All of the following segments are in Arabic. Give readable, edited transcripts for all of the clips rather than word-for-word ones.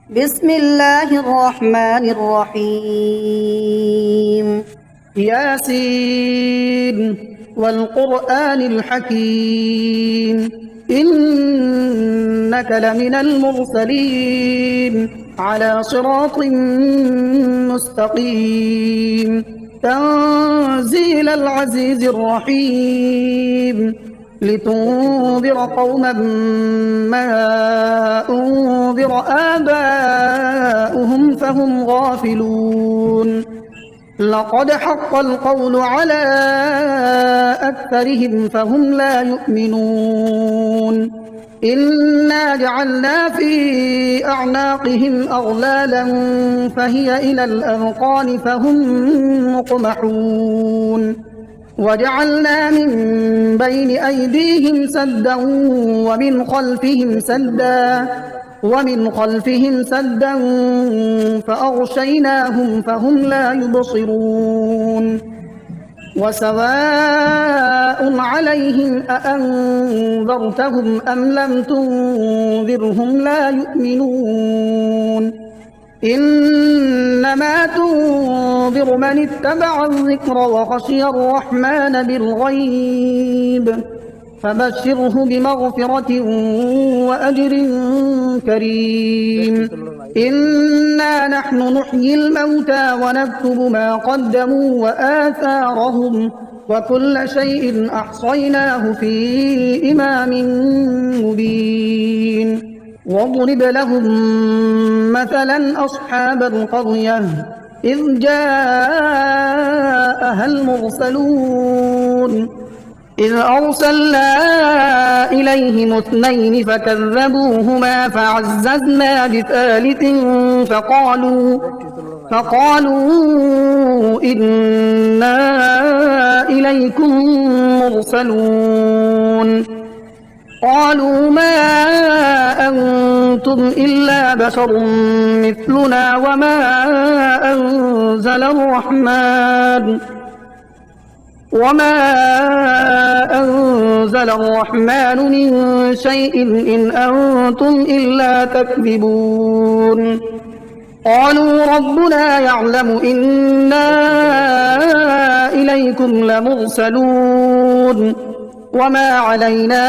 بسم الله الرحمن الرحيم. ياسين والقرآن الحكيم إنك لمن المرسلين على صراط مستقيم تنزيل العزيز الرحيم لتنذر قوما ما أنذر آباؤهم فهم غافلون لقد حق القول على أكثرهم فهم لا يؤمنون إنا جعلنا في أعناقهم أغلالا فهي إلى الأذقان فهم مقمحون وجعلنا من بين أيديهم سدا ومن خلفهم سدا فأغشيناهم فهم لا يبصرون وسواء عليهم أأنذرتهم أم لم تنذرهم لا يؤمنون إنما تنذر من اتبع الذكر وخشي الرحمن بالغيب فبشره بمغفرة وأجر كريم إنا نحن نحيي الموتى ونكتب ما قدموا وآثارهم وكل شيء أحصيناه في إمام مبين واضرب لهم مثلا أصحاب القرية إذ جاءها المرسلون إذ أرسلنا إليهم اثنين فكذبوهما فعززنا بثالث فقالوا إنا إليكم مرسلون قالوا ما أنتم إلا بشر مثلنا وما أنزل الرحمن من شيء إن أنتم إلا تكذبون قالوا ربنا يعلم إنا إليكم لمرسلون وما علينا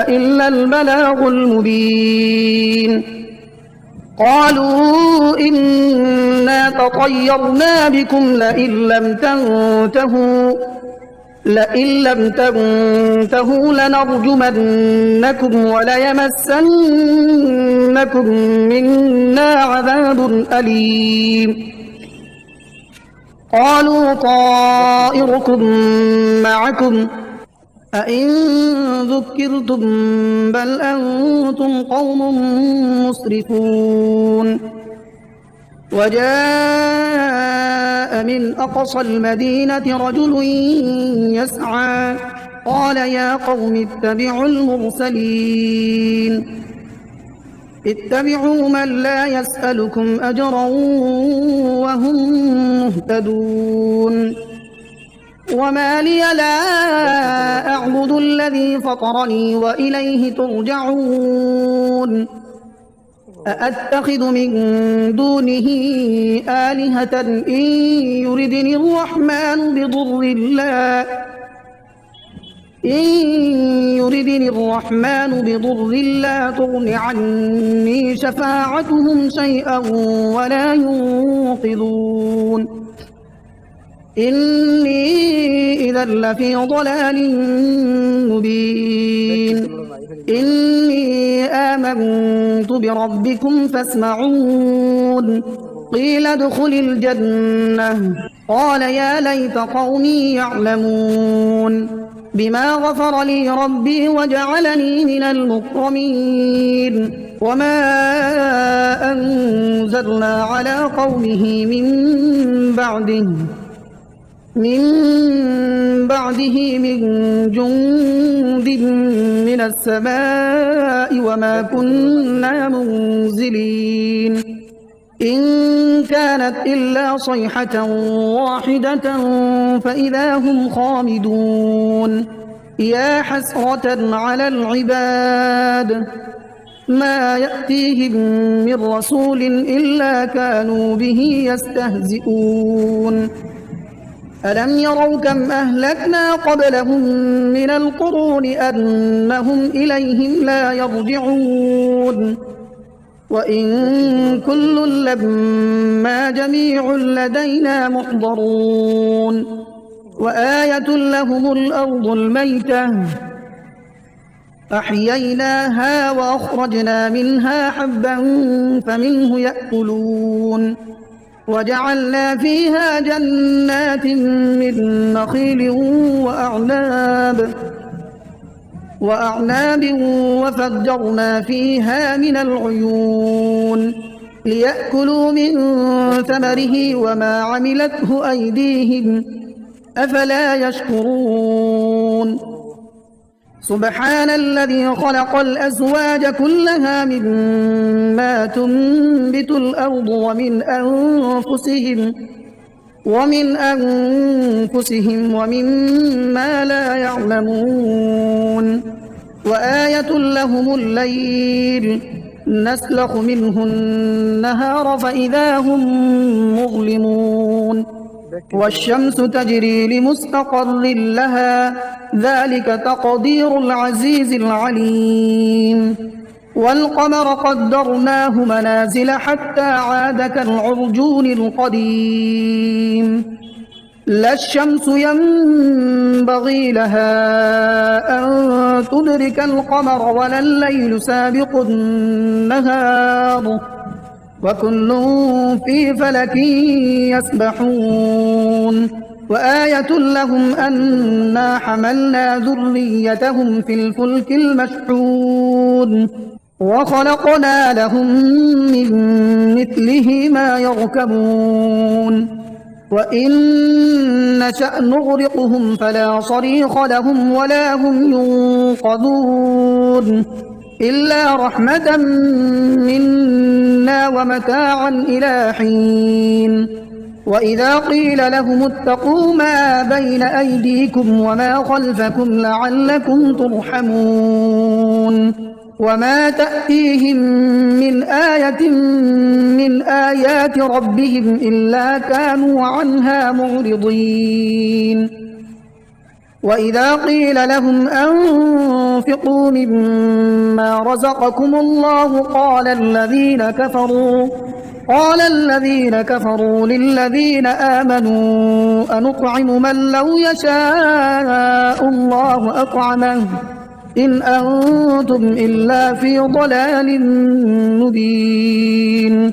إلا البلاغ المبين قالوا إنا تطيرنا بكم لئن لم تنتهوا لنرجمنكم وليمسنكم منا عذاب أليم قالوا طائركم معكم أئن ذكرتم بل أنتم قوم مسرفون وجاء من أقصى المدينة رجل يسعى قال يا قوم اتبعوا المرسلين اتبعوا من لا يسألكم أجرا وهم مهتدون وما لي لا أعبد الذي فطرني وإليه ترجعون أأتخذ من دونه آلهة إن يردني الرحمن بضر لا تغن عني شفاعتهم شيئا ولا ينقذون إني إذا لفي ضلال مبين إني آمنت بربكم فاسمعون قيل ادخل الجنة قال يا ليت قومي يعلمون بما غفر لي ربي وجعلني من المكرمين وما أنزلنا على قومه من بعده من جند من السماء وما كنا منزلين إن كانت إلا صيحة واحدة فإذا هم خامدون يا حسرة على العباد ما يأتيهم من رسول إلا كانوا به يستهزئون ألم يروا كم أهلكنا قبلهم من القرون أنهم إليهم لا يرجعون وإن كل لما جميع لدينا محضرون وآية لهم الأرض الميتة أحييناها وأخرجنا منها حبا فمنه يأكلون وجعلنا فيها جنات من نخيل وأعناب وفجرنا فيها من العيون ليأكلوا من ثمره وما عملته أيديهم أفلا يشكرون سبحان الذي خلق الأزواج كلها مما تنبت الأرض ومن أنفسهم ومما لا يعلمون وآية لهم الليل نسلخ منه النهار فإذا هم مظلمون والشمس تجري لمستقر لها ذلك تقدير العزيز العليم والقمر قدرناه منازل حتى عاد كالعرجون القديم لا الشمس ينبغي لها أن تدرك القمر ولا الليل سابق النهار وكل في فلك يسبحون وآية لهم أنا حملنا ذريتهم في الفلك المشحون وخلقنا لهم من مثله ما يركبون وإن نشأ نغرقهم فلا صريخ لهم ولا هم ينقذون إلا رحمة منا ومتاعا إلى حين وإذا قيل لهم اتقوا ما بين أيديكم وما خلفكم لعلكم ترحمون وما تأتيهم من آية من آيات ربهم إلا كانوا عنها معرضين وإذا قيل لهم أنفقوا مما رزقكم الله قال الذين كفروا للذين آمنوا أنطعم من لو يشاء الله أطعمه إن أنتم إلا في ضلال مبين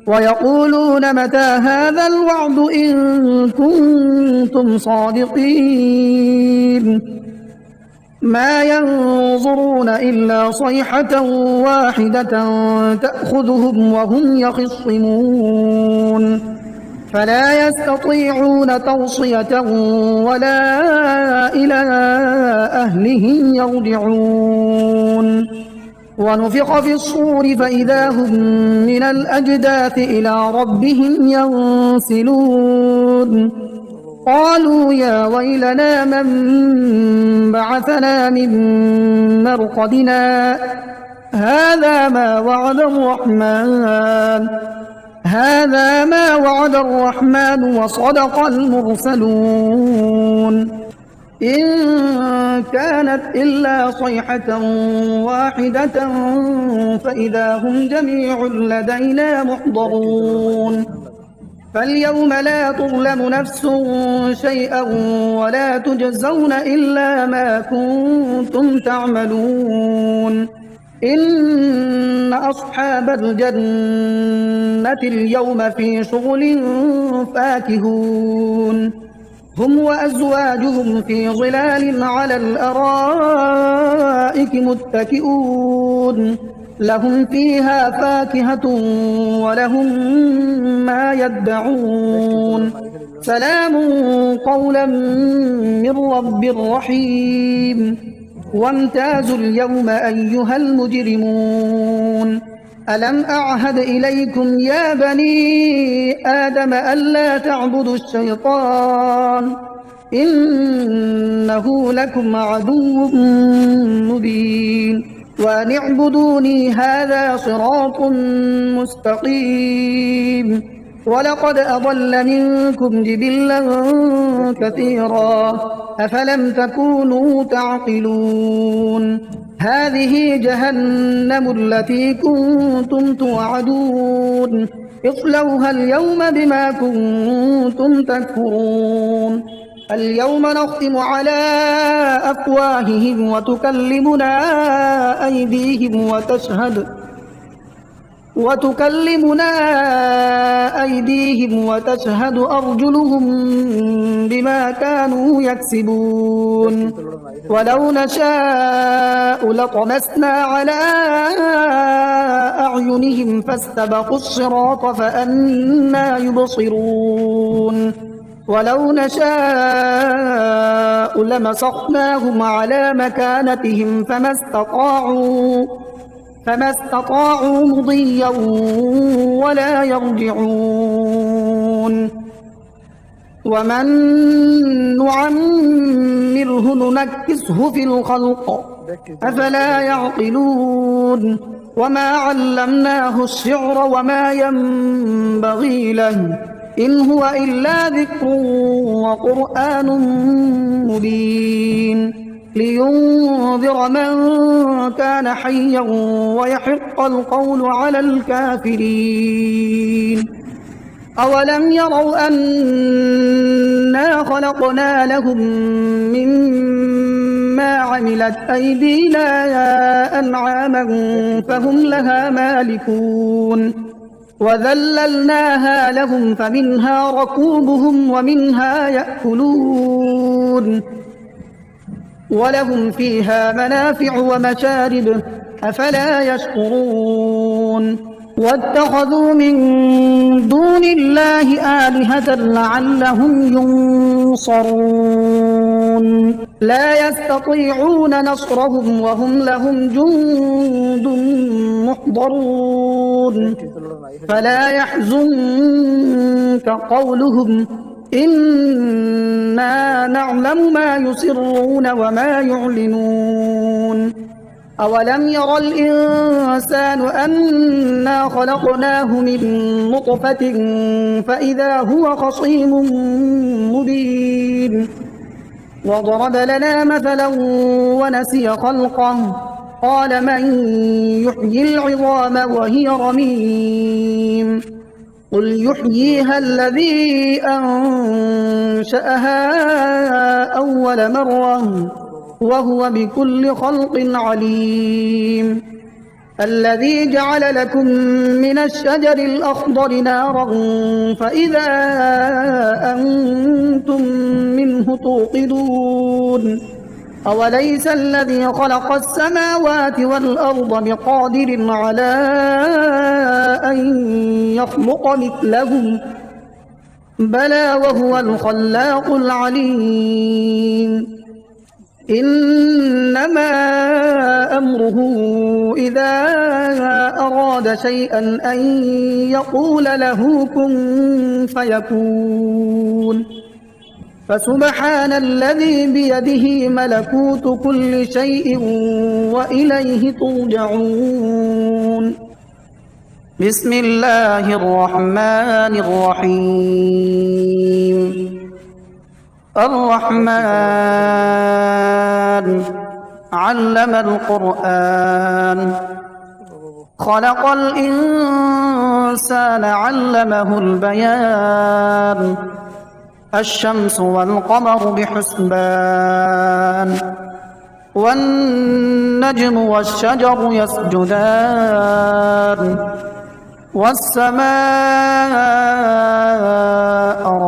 ويقولون متى هذا الوعد إن كنتم صادقين ما ينظرون إلا صيحة واحدة تأخذهم وهم يخصمون فلا يستطيعون توصية ولا إلى أهلهم يرجعون ونفخ في الصور فإذا هم من الأجداث إلى ربهم ينسلون قالوا يا ويلنا من بعثنا من مرقدنا هذا ما وعد الرحمن وصدق المرسلون إن كانت إلا صيحة واحدة فإذا هم جميع لدينا محضرون فاليوم لا تظلم نفس شيئا ولا تجزون إلا ما كنتم تعملون إن أصحاب الجنة اليوم في شغل فاكهون هم وأزواجهم في ظلال على الأرائك متكئون لهم فيها فاكهة ولهم ما يدعون سلام قولا من رب رحيم وامتازوا اليوم أيها المجرمون ألم أعهد إليكم يا بني آدم ألا تعبدوا الشيطان إنه لكم عدو مبين وأن اعبدوني هذا صراط مستقيم. ولقد أضل منكم جبلا كثيرا أفلم تكونوا تعقلون. هذه جهنم التي كنتم توعدون اصلوها اليوم بما كنتم تكفرون. اليوم نختم على أفواههم وتكلمنا أيديهم وتشهد أرجلهم بما كانوا يكسبون. ولو نشاء لطمسنا على أعينهم فاستبقوا الصراط فأنى يبصرون. ولو نشاء لمسخناهم على مكانتهم فما استطاعوا مضيا ولا يرجعون. ومن نعمره ننكسه في الخلق أفلا يعقلون. وما علمناه الشعر وما ينبغي له إن هو إلا ذكر وقرآن مبين لينذر من كان حيا ويحق القول على الكافرين. أولم يروا أنا خلقنا لهم مما عملت أيدينا أنعاما فهم لها مالكون وذللناها لهم فمنها ركوبهم ومنها يأكلون ولهم فيها منافع ومشارب أفلا يشكرون. واتخذوا من دون الله آلهة لعلهم ينصرون لا يستطيعون نصرهم وهم لهم جند محضرون. فلا يحزنك قولهم إنا نعلم ما يسرون وما يعلنون. أولم ير الإنسان أنا خلقناه من نطفة فإذا هو خصيم مبين. وضرب لنا مثلا ونسي خلقه قال من يحيي العظام وهي رميم قل يحييها الذي أنشأها أول مرة وهو بكل خلق عليم. الذي جعل لكم من الشجر الأخضر نارا فإذا أنتم منه توقدون. أوليس الذي خلق السماوات والأرض بقادر على أن يخلق مثلهم بلى وهو الخلاق العليم. إنما أمره إذا أراد شيئا أن يقول له كن فيكون. فسبحان الذي بيده ملكوت كل شيء وإليه ترجعون. بسم الله الرحمن الرحيم. الرحمن علم القرآن خلق الإنسان علمه البيان. الشمس والقمر بحسبان والنجم والشجر يسجدان والسماء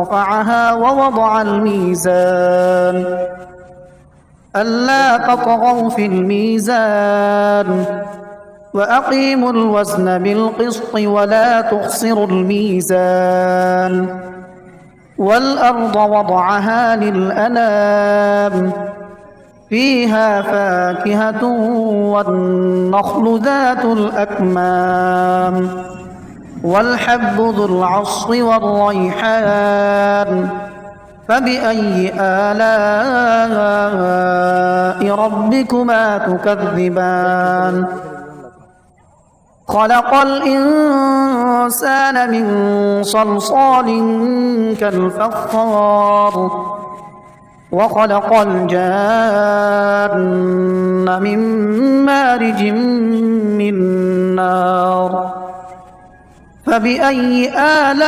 رفعها ووضع الميزان ألا تطغوا في الميزان وأقيموا الوزن بالقسط ولا تخسروا الميزان. والأرض وضعها للأنام فيها فاكهة والنخل ذات الأكمام والحب ذو العصف والريحان فبأي آلاء ربكما تكذبان خلق الإنسان من صلصال كالفخار وخلق الجان من مارج من نار فبأي آلاء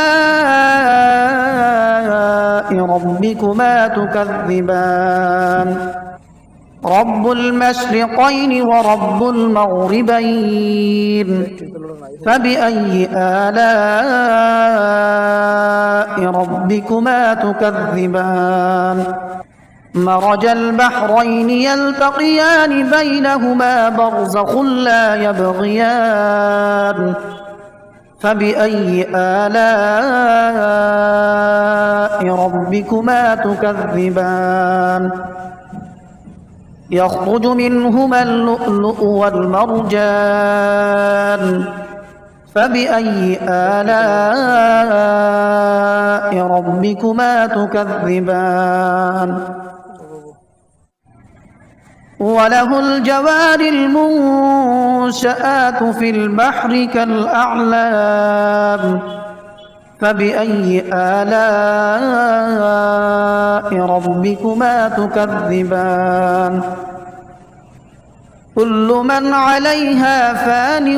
ربكما تكذبان رب المشرقين ورب المغربين فبأي آلاء ربكما تكذبان مرج البحرين يلتقيان بينهما برزخ لا يبغيان فبأي آلاء ربكما تكذبان يخرج منهما اللؤلؤ والمرجان فبأي آلاء ربكما تكذبان وله الجوار المنشآت في البحر كالأعلام فبأي آلاء ربكما تكذبان كل من عليها فان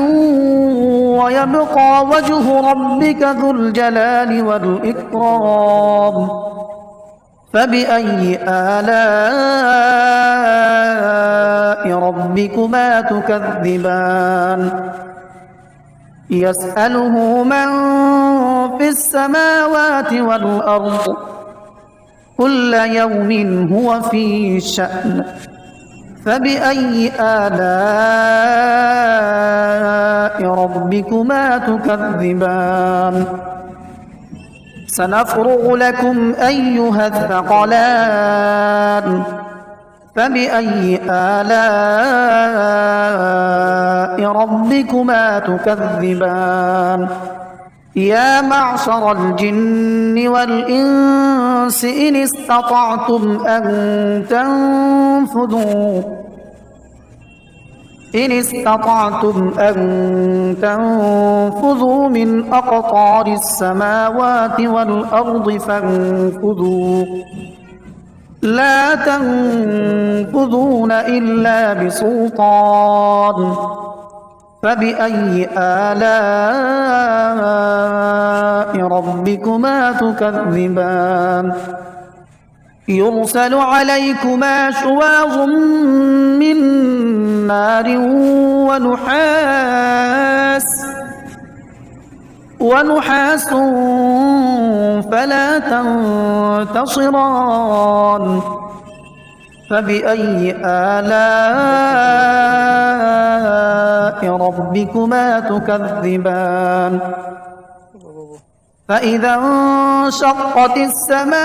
ويبقى وجه ربك ذو الجلال والإكرام فبأي آلاء ربكما تكذبان يسأله من في السماوات والأرض كل يوم هو في شأن فبأي آلاء ربكما تكذبان سنفرغ لكم أيها الثقلان فبأي آلاء ربكما تكذبان يا معشر الجن والإنس إن استطعتم أن تنفذوا من أقطار السماوات والأرض فانفذوا لا تنفذون إلا بسلطان فبأي آلاء ربكما تكذبان يرسل عليكما شواظ من نار ونحاس فلا تنتصران فبأي آلاء ربكما تكذبان فإذا انشقت السماء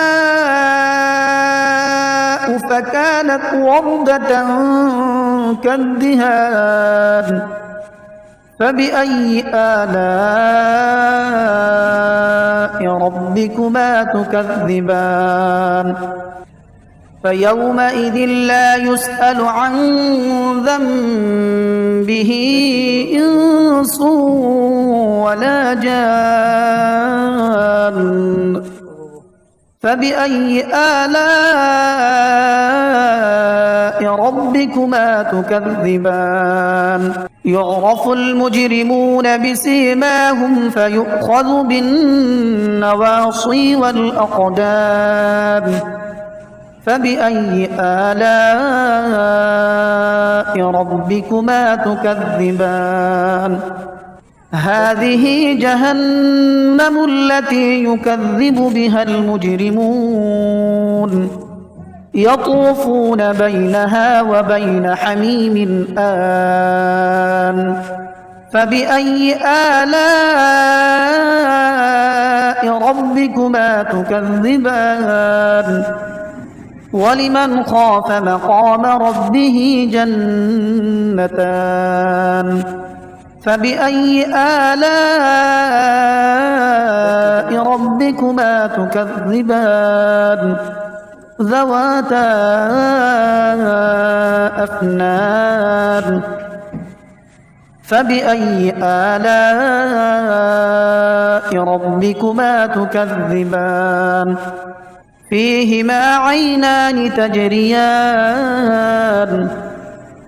فكانت وردة كالدهان فبأي آلاء ربكما تكذبان فيومئذ لا يسأل عن ذنبه إنس ولا جان فبأي آلاء ربكما تكذبان يعرف المجرمون بسيماهم فيؤخذ بالنواصي والأقدام فبأي آلاء ربكما تكذبان هذه جهنم التي يكذب بها المجرمون يطوفون بينها وبين حميم آن فبأي آلاء ربكما تكذبان ولمن خاف مقام ربه جنتان فبأي آلاء ربكما ربكما تكذبان ذواتا أفنان فبأي آلاء ربكما تكذبان فيهما عينان تجريان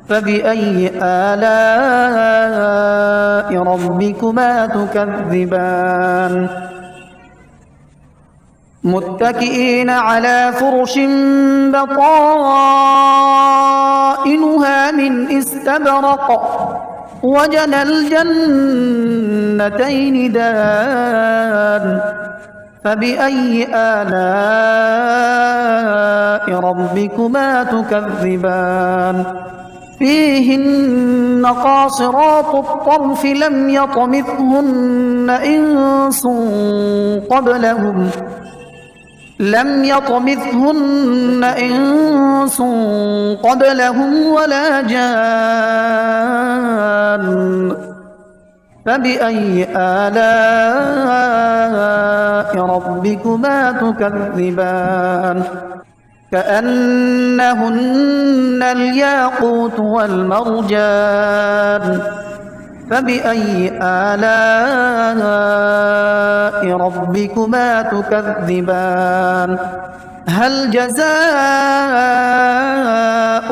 فبأي آلاء ربكما تكذبان متكئين على فرش بطائنها من استبرق وجنى الجنتين دان فبأي آلاء ربكما تكذبان فيهن قاصرات الطرف لم يطمثهن إنس قبلهم ولا جان فبأي آلاء ربكما تكذبان كأنهن الياقوت والمرجان فبأي آلاء ربكما تكذبان هل جزاء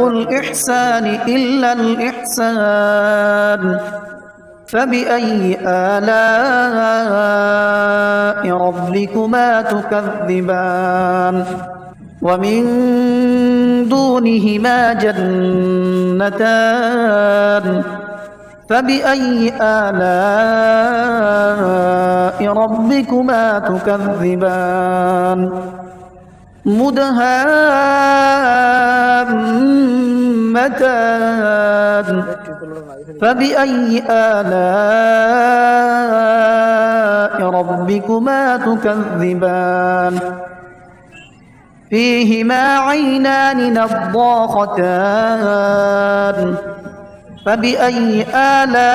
الإحسان إلا الإحسان فبأي آلاء ربكما تكذبان ومن دونهما جنتان فبأي آلاء ربكما تكذبان مدهامتان فبأي آلاء ربكما تكذبان فيهما عينان نضاختان فبأي آلاء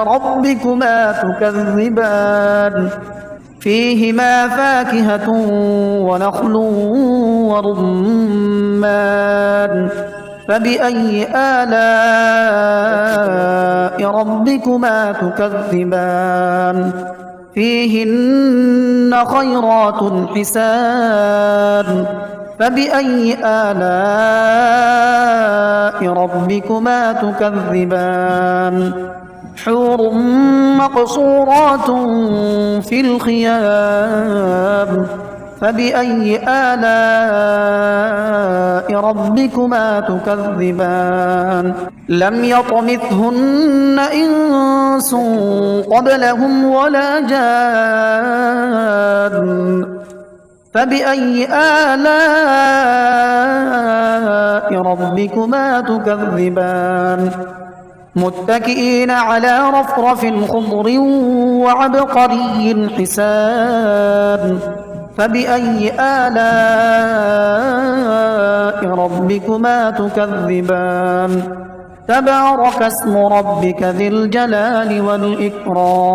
ربكما تكذبان فيهما فاكهة ونخل ورمان فبأي آلاء ربكما تكذبان فيهن خيرات حسان فبأي آلاء ربكما تكذبان حور مقصورات في الخيام فبأي آلاء ربكما تكذبان لم يطمثهن إنس قبلهم ولا جان فبأي آلاء ربكما تكذبان متكئين على رفرف خضر وعبقري حسان فبأي آلاء ربكما تكذبان تبارك اسم ربك ذي الجلال والإكرام